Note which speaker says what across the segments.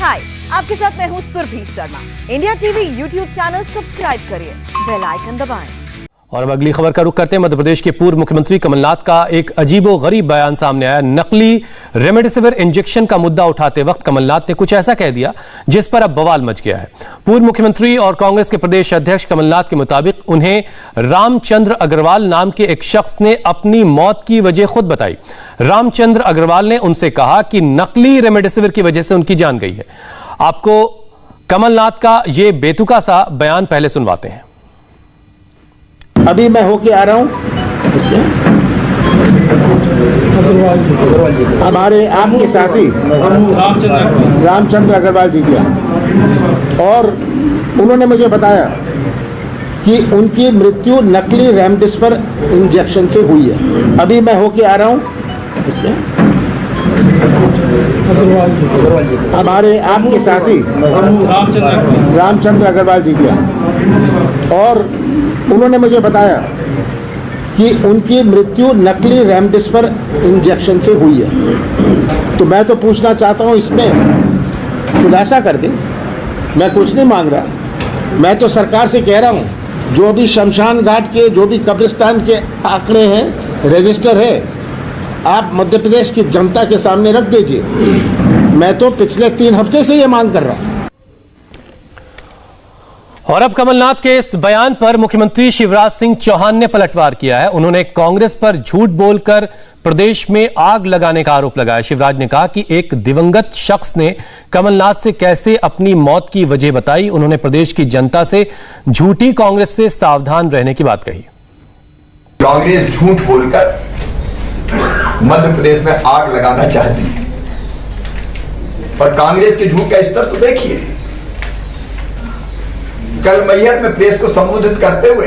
Speaker 1: हाय, आपके साथ मैं हूँ Surabhi Sharma. India TV YouTube channel subscribe करिए, बेल आइकन दबाएं।
Speaker 2: और अब अगली खबर का रुख करते हैं। मध्य प्रदेश के पूर्व मुख्यमंत्री कमलनाथ का एक अजीबोगरीब बयान सामने आया। नकली रेमडेसिविर इंजेक्शन का मुद्दा उठाते वक्त कमलनाथ ने कुछ ऐसा कह दिया जिस पर अब बवाल मच गया है। पूर्व मुख्यमंत्री और कांग्रेस के प्रदेश अध्यक्ष कमलनाथ के मुताबिक उन्हें रामचंद्र अग्रवाल नाम के एक शख्स ने अपनी मौत की वजह खुद बताई। रामचंद्र अग्रवाल ने उनसे कहा कि नकली रेमडेसिविर की वजह से उनकी जान गई है। आपको कमलनाथ का यह बेतुका सा बयान पहले सुनवाते हैं।
Speaker 3: अभी मैं होके आ रहा हूँ हमारे आपके साथी रामचंद्र अग्रवाल जी किया, और उन्होंने मुझे बताया कि उनकी मृत्यु नकली रेमडेसिविर इंजेक्शन से हुई है। अभी मैं होके आ रहा हूँ हमारे आपके साथी रामचंद्र अग्रवाल जी किया, और उन्होंने मुझे बताया कि उनकी मृत्यु नकली रेमडेसिविर इंजेक्शन से हुई है। तो मैं तो पूछना चाहता हूँ, इसमें खुलासा कर दे। मैं कुछ नहीं मांग रहा, मैं तो सरकार से कह रहा हूँ जो भी शमशान घाट के, जो भी कब्रिस्तान के आंकड़े हैं, रजिस्टर है, आप मध्य प्रदेश की जनता के सामने रख दीजिए। मैं तो पिछले 3 हफ्ते से ये मांग कर रहा हूँ।
Speaker 2: और अब कमलनाथ के इस बयान पर मुख्यमंत्री शिवराज सिंह चौहान ने पलटवार किया है। उन्होंने कांग्रेस पर झूठ बोलकर प्रदेश में आग लगाने का आरोप लगाया। शिवराज ने कहा कि एक दिवंगत शख्स ने कमलनाथ से कैसे अपनी मौत की वजह बताई। उन्होंने प्रदेश की जनता से झूठी कांग्रेस से सावधान रहने की बात कही।
Speaker 4: कांग्रेस झूठ बोलकर मध्य प्रदेश में आग लगाना चाहती है, और कांग्रेस के झूठ का स्तर तो देखिए। कल मैहर में प्रेस को संबोधित करते हुए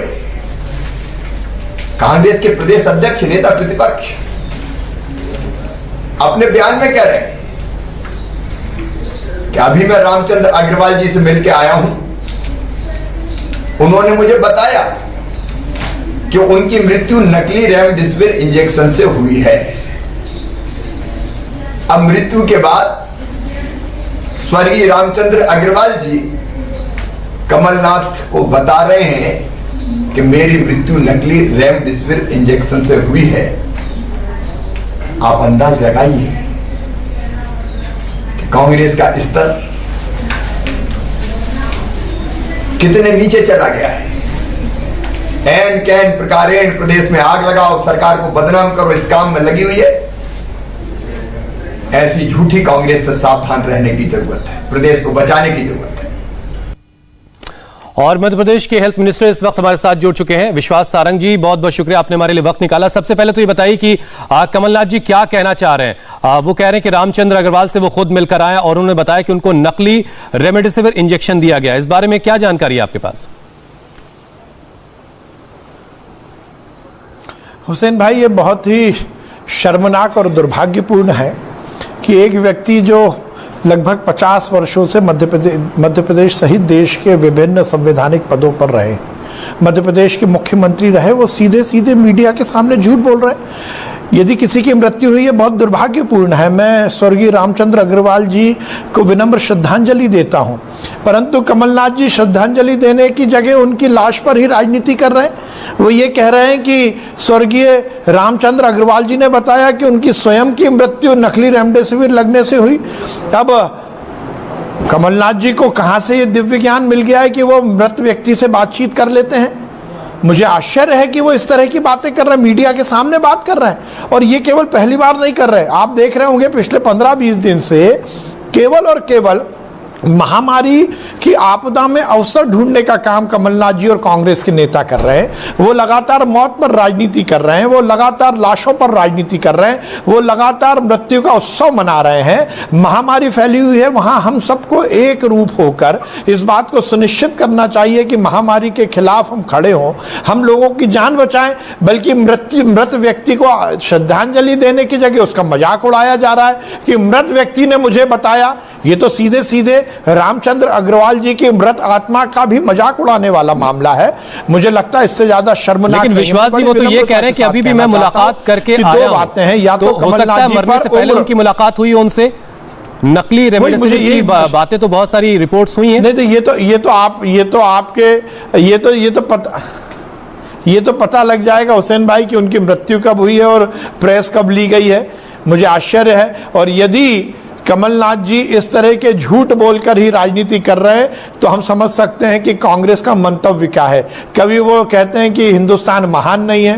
Speaker 4: कांग्रेस के प्रदेश अध्यक्ष, नेता प्रतिपक्ष अपने बयान में कह रहे हैं कि अभी मैं रामचंद्र अग्रवाल जी से मिलकर आया हूं, उन्होंने मुझे बताया कि उनकी मृत्यु नकली रेमडेसिविर इंजेक्शन से हुई है। अब मृत्यु के बाद स्वर्गीय रामचंद्र अग्रवाल जी कमलनाथ को बता रहे हैं कि मेरी मृत्यु नकली रेमडेसिविर इंजेक्शन से हुई है। आप अंदाज लगाइए कि कांग्रेस का स्तर कितने नीचे चला गया है। एन कैन प्रकारेण प्रदेश में आग लगाओ, सरकार को बदनाम करो, इस काम में लगी हुई है। ऐसी झूठी कांग्रेस से सावधान रहने की जरूरत है, प्रदेश को बचाने की जरूरत है।
Speaker 2: और मध्य प्रदेश के हेल्थ मिनिस्टर इस वक्त हमारे साथ जुड़ चुके हैं, विश्वास सारंग जी। बहुत बहुत शुक्रिया, आपने हमारे लिए वक्त निकाला। सबसे पहले तो ये बताइए कि कमलनाथ जी क्या कहना चाह रहे हैं। वो कह रहे हैं कि रामचंद्र अग्रवाल से वो खुद मिलकर आए और उन्होंने बताया कि उनको नकली रेमडेसिविर इंजेक्शन दिया गया। इस बारे में क्या जानकारी है आपके पास?
Speaker 5: हुसैन भाई, ये बहुत ही शर्मनाक और दुर्भाग्यपूर्ण है कि एक व्यक्ति जो लगभग 50 वर्षों से मध्य प्रदेश सहित देश के विभिन्न संवैधानिक पदों पर रहे, मध्य प्रदेश के मुख्यमंत्री रहे, वो सीधे सीधे मीडिया के सामने झूठ बोल रहे हैं। यदि किसी की मृत्यु हुई है, बहुत दुर्भाग्यपूर्ण है। मैं स्वर्गीय रामचंद्र अग्रवाल जी को विनम्र श्रद्धांजलि देता हूं, परंतु कमलनाथ जी श्रद्धांजलि देने की जगह उनकी लाश पर ही राजनीति कर रहे हैं। वो ये कह रहे हैं कि स्वर्गीय रामचंद्र अग्रवाल जी ने बताया कि उनकी स्वयं की मृत्यु नकली रेमडेसिविर लगने से हुई। अब कमलनाथ जी को कहां से ये दिव्य ज्ञान मिल गया है कि वो मृत व्यक्ति से बातचीत कर लेते हैं? मुझे आश्चर्य है कि वो इस तरह की बातें कर रहे हैं, मीडिया के सामने बात कर रहे हैं। और ये केवल पहली बार नहीं कर रहे, आप देख रहे होंगे पिछले 15-20 दिन से केवल और केवल महामारी की आपदा में अवसर ढूंढने का काम कमलनाथ जी और कांग्रेस के नेता कर रहे हैं। वो लगातार मौत पर राजनीति कर रहे हैं, वो लगातार लाशों पर राजनीति कर रहे हैं, वो लगातार मृत्यु का उत्सव मना रहे हैं। महामारी फैली हुई है, वहां हम सबको एक रूप होकर इस बात को सुनिश्चित करना चाहिए कि महामारी के खिलाफ हम खड़े हों, हम लोगों की जान बचाएं। बल्कि मृत व्यक्ति को श्रद्धांजलि देने की जगह उसका मजाक उड़ाया जा रहा है कि मृत व्यक्ति ने मुझे बताया। ये तो सीधे सीधे रामचंद्र अग्रवाल जी की मृत आत्मा का भी मजाक उड़ाने वाला मामला है। मुझे लगता है इससे ज्यादा शर्मनाक।
Speaker 2: लेकिन विश्वास जी, वो तो ये कह रहे हैं कि अभी भी मैं मुलाकात करके आया हूं।
Speaker 5: दो बातें हैं, या तो
Speaker 2: हो सकता है मरने से पहले उनकी मुलाकात हुई उनसे। नकली रेमडेसिविर की बातें तो बहुत सारी रिपोर्ट्स हुई हैं।
Speaker 5: नहीं तो ये तो पता लग जाएगा हुसैन भाई कि उनकी मृत्यु कब हुई है और प्रेस कब ली गई है। मुझे आश्चर्य है। और यदि कमलनाथ जी इस तरह के झूठ बोलकर ही राजनीति कर रहे हैं तो हम समझ सकते हैं कि कांग्रेस का मंतव्य क्या है। कभी वो कहते हैं कि हिंदुस्तान महान नहीं है,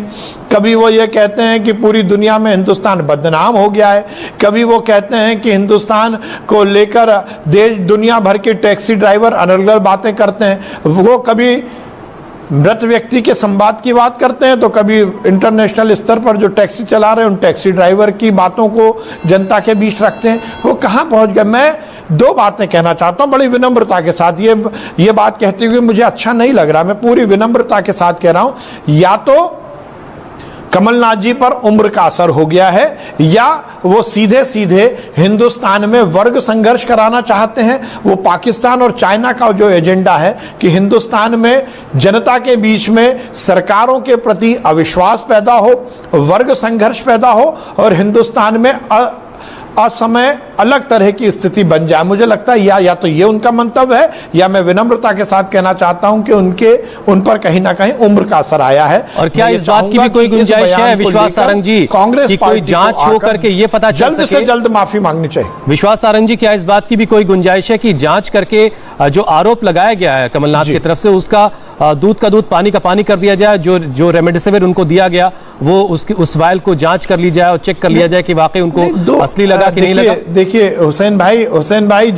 Speaker 5: कभी वो ये कहते हैं कि पूरी दुनिया में हिंदुस्तान बदनाम हो गया है, कभी वो कहते हैं कि हिंदुस्तान को लेकर देश दुनिया भर के टैक्सी ड्राइवर अलग अलग बातें करते हैं। वो कभी मृत व्यक्ति के संवाद की बात करते हैं तो कभी इंटरनेशनल स्तर पर जो टैक्सी चला रहे हैं उन टैक्सी ड्राइवर की बातों को जनता के बीच रखते हैं। वो कहाँ पहुंच गए। मैं दो बातें कहना चाहता हूं बड़ी विनम्रता के साथ। ये बात कहते हुए मुझे अच्छा नहीं लग रहा, मैं पूरी विनम्रता के साथ कह रहा हूं। या तो कमलनाथ जी पर उम्र का असर हो गया है या वो सीधे सीधे हिंदुस्तान में वर्ग संघर्ष कराना चाहते हैं। वो पाकिस्तान और चाइना का जो एजेंडा है कि हिंदुस्तान में जनता के बीच में सरकारों के प्रति अविश्वास पैदा हो, वर्ग संघर्ष पैदा हो और हिंदुस्तान में असमय अलग तरह की स्थिति बन जाए। मुझे लगता है या तो ये उनका मंतव्य है या मैं विनम्रता के साथ कहना चाहता हूं कि उन पर कहीं ना कहीं उम्र का असर आया है।
Speaker 2: और क्या इस बात की भी कोई गुंजाइश है विश्वास सारंग जी
Speaker 5: कांग्रेस
Speaker 2: की कोई जांच हो करके ये पता चल
Speaker 5: जल्द से जल्द माफी मांगनी चाहिए?
Speaker 2: विश्वास सारंग जी, क्या इस बात की भी कोई गुंजाइश है कि जांच करके जो आरोप लगाया गया है कमलनाथ की तरफ से उसका दूध का दूध पानी का पानी कर दिया जाए? जो रेमडेसिविर उनको दिया गया वो उस वायल को जांच कर ली जाए और चेक कर लिया जाए कि वाकई उनको असली लगा कि नहीं लगा?
Speaker 5: देखिए हुसैन भाई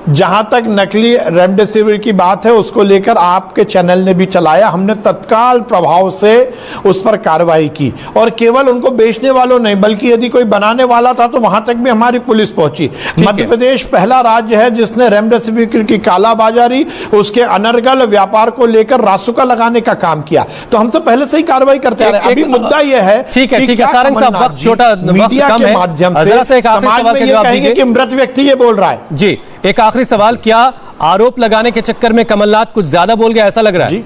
Speaker 5: जहां तक नकली रेमडेसिविर की बात है उसको लेकर आपके चैनल ने भी चलाया। हमने तत्काल प्रभाव से उस पर कार्रवाई की और केवल उनको बेचने वालों नहीं बल्कि यदि कोई बनाने वाला था तो वहां तक भी हमारी पुलिस पहुंची। मध्य प्रदेश पहला राज्य है जिसने रेमडेसिविर की कालाबाजारी, उसके अनर्गल व्यापार को लेकर रासुका लगाने का काम किया। तो हम तो पहले से ही कार्रवाई करते आ रहे हैं। अभी मुद्दा यह है
Speaker 2: ठीक है सारंग साहब, वक्त छोटा,
Speaker 5: मीडिया के माध्यम से समाज में ये कहेंगे कि मृत व्यक्ति ये बोल रहा है।
Speaker 2: जी, एक आखिरी सवाल, क्या आरोप लगाने के चक्कर में कमलनाथ कुछ ज्यादा बोल गया ऐसा लग रहा है?
Speaker 5: जी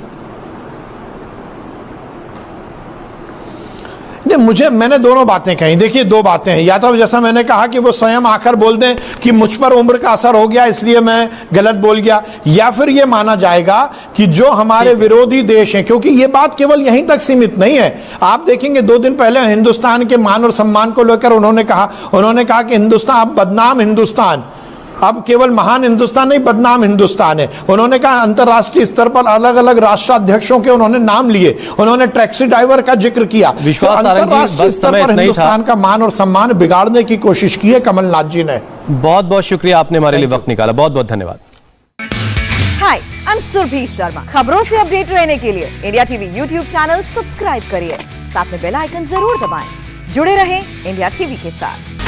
Speaker 5: नहीं, मैंने दोनों बातें कही। देखिए दो बातें हैं, या तो जैसा मैंने कहा कि वो स्वयं आकर बोल दें कि मुझ पर उम्र का असर हो गया इसलिए मैं गलत बोल गया, या फिर ये माना जाएगा कि जो हमारे विरोधी देश हैं, क्योंकि ये बात केवल यहीं तक सीमित नहीं है। आप देखेंगे 2 दिन पहले हिंदुस्तान के मान और सम्मान को लेकर उन्होंने कहा कि हिंदुस्तान अब बदनाम हिंदुस्तान, अब केवल महान हिंदुस्तान नहीं बदनाम हिंदुस्तान है। उन्होंने कहा अंतरराष्ट्रीय स्तर पर अलग अलग राष्ट्राध्यक्षों के उन्होंने नाम लिए, उन्होंने टैक्सी ड्राइवर का जिक्र किया। अंतरराष्ट्रीय स्तर पर हिंदुस्तान का मान और सम्मान बिगाड़ने की कोशिश की है कमलनाथ जी ने।
Speaker 2: बहुत बहुत शुक्रिया, आपने हमारे लिए वक्त निकाला, बहुत बहुत धन्यवाद।
Speaker 1: हाय, आई एम सुरभि शर्मा। खबरों से अपडेट रहने के लिए India TV YouTube channel subscribe करिए, साथ में बेल आइकन जरूर दबाएं। जुड़े रहें इंडिया टीवी के साथ।